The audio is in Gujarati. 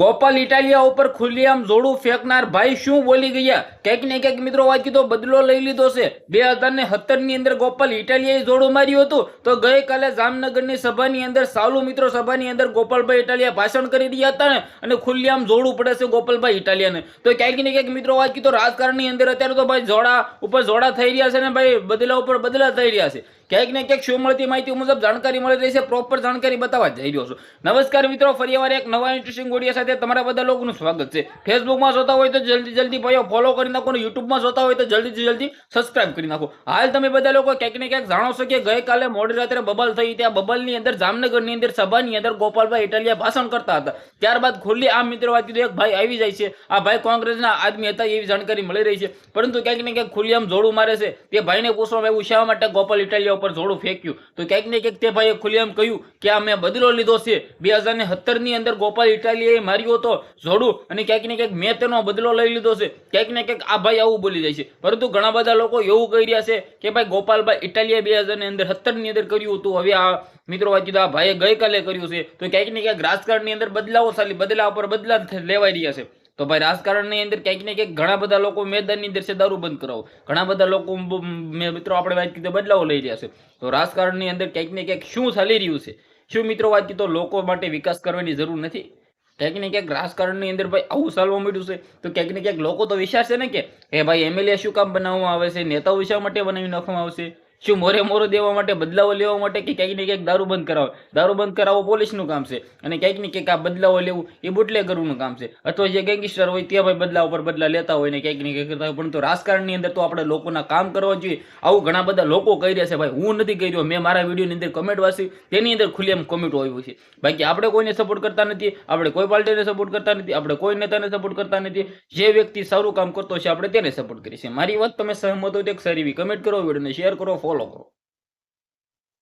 ગોપાલ ઇટાલિયા ઉપર ખુલ્લેઆમ જોડું ફેંકનાર ભાઈ શું બોલી ગયા? કંઈક ને કંઈક મિત્રો વાત કીધો બદલો લઈ લીધો છે. 2017 ની અંદર ગોપાલ ઇટાલિયાએ જોડું માર્યું હતું તો ગઈકાલે જામનગરની સભાની અંદર સાલુ મિત્રો સભાની અંદર ગોપાલભાઈ ઇટાલિયા ભાષણ કરી રહ્યા હતા ને અને ખુલ્લેઆમ જોડું પડે છે ગોપાલભાઈ ઇટાલિયાને. તો ક્યાંક ને ક્યાંક મિત્રો વાત કીધો રાજકારણની અંદર અત્યારે તો ભાઈ જોડા ઉપર જોડા થઈ રહ્યા છે ને ભાઈ બદલા ઉપર બદલા થઈ રહ્યા છે. ક્યાંક ને ક્યાંક શું મળતી માહિતી મુજબ જાણકારી મળી રહી છે, પ્રોપર જાણકારી બતાવવા જઈ રહ્યો છું. નમસ્કાર મિત્રો, ફરીવાર એક નવા ઇન્ટરેસ્ટિંગ વિડિયો સાથે તમારા બધા લોકોનું સ્વાગત છે. ફેસબુકમાં જોતા હોય તો જલ્દી ભાઈઓ ફોલો કરી નાખો અને યુટ્યુબમાં જોતા હોય તો જલ્દી સબસ્ક્રાઇબ કરી નાખો. હાલ તમે બધા લોકો ક્યાંક ને ક્યાંક જાણો છો કે ગઈકાલે મોડી રાત્રે બબાલ થઈ, ત્યાં બબાલની અંદર જામનગરની અંદર સભાની અંદર ગોપાલભાઈ ઇટાલિયા ભાષણ કરતા હતા. ત્યારબાદ ખુલ્લી આમ મિત્રો વાત કીધું એક ભાઈ આવી જાય છે. આ ભાઈ કોંગ્રેસના આદમી હતા એવી જાણકારી મળી રહી છે, પરંતુ ક્યાંક ને ક્યાંક ખુલ્લી આમ જોડું મારે છે. તે ભાઈને પૂછવામાં આવ્યું શા માટે ગોપાલ ઇટાલિયા ઉપર જોડું ફેંક્યું, તો ક્યાંક ને ક્યાંક તે ભાઈએ ખુલ્લેઆમ કહ્યું કે આ મેં બદલો લીધો છે. 2017 ની અંદર ગોપાલ ઇટાલિયાએ માર્યો હતો જોડું અને ક્યાંક ને ક્યાંક મેં તેનો બદલો લઈ લીધો છે. ક્યાંક ને ક્યાંક આ ભાઈ આવું બોલી જાય છે, પરંતુ ઘણા બધા લોકો એવું કહી રહ્યા છે કે ભાઈ ગોપાલભાઈ ઇટાલિયા 2017 ની અંદર કર્યું હતું, હવે આ મિત્રો વાત કીધું આ ભાઈએ ગઈકાલે કર્યું છે. તો ક્યાંક ને ક્યાંક રાજકારણની અંદર બદલાવો ચાલી બદલા ઉપર બદલા લેવાઈ રહ્યા છે. તો ભાઈ રાજકારણની અંદર ક્યાંક ને ક્યાંક ઘણા બધા લોકો મેદાનની અંદર છે દારૂ બંધ કરાવો, ઘણા બધા લોકો મિત્રો આપણે વાત કીધું બદલાવો લઈ રહ્યા છે. તો રાજકારણની અંદર ક્યાંક ને ક્યાંક શું ચાલી રહ્યું છે? શું મિત્રો વાત કીધું લોકો માટે વિકાસ કરવાની જરૂર નથી? ક્યાંક ને ક્યાંક રાજકારણની અંદર ભાઈ આવું ચાલવા માંડ્યું છે. તો ક્યાંક ને ક્યાંક લોકો તો વિચારશે ને કે એ ભાઈ એમએલએ શું કામ બનાવવામાં આવે છે, નેતાઓ શા માટે બનાવી નાખવામાં આવશે? શું મોરે દેવા માટે, બદલાવો લેવા માટે, કે ક્યાંક ને ક્યાંક દારૂ બંધ કરાવો પોલીસનું કામ છે અને ક્યાંક ને ક્યાંક આ બદલાવો લેવું એ બુટલેગરનું કામ છે, અથવા જે ગેંગસ્ટર હોય ત્યાં ભાઈ બદલાવ પર બદલા લેતા હોય ને ક્યાંક ને ક્યાંક કરતા હોય. પરંતુ રાજકારણની અંદર તો આપણે લોકોના કામ કરવા જોઈએ. આવું ઘણા બધા લોકો કહી રહ્યા છે. ભાઈ હું નથી કહી રહ્યો, મેં મારા વિડીયોની અંદર કમેન્ટ વાંચી, તેની અંદર ખુલ્લેઆમ કોમેન્ટો આવી છે. બાકી આપણે કોઈને સપોર્ટ કરતા નથી, આપણે કોઈ પાર્ટીને સપોર્ટ કરતા નથી, આપણે કોઈ નેતાને સપોર્ટ કરતા નથી. જે વ્યક્તિ સારું કામ કરતો છે આપણે તેને સપોર્ટ કરીએ છીએ. મારી વાત તમે સહમત હોય તો એક સારી એવી કમેન્ટ કરો, વિડીયોને શેર કરો, ફોલો કરો.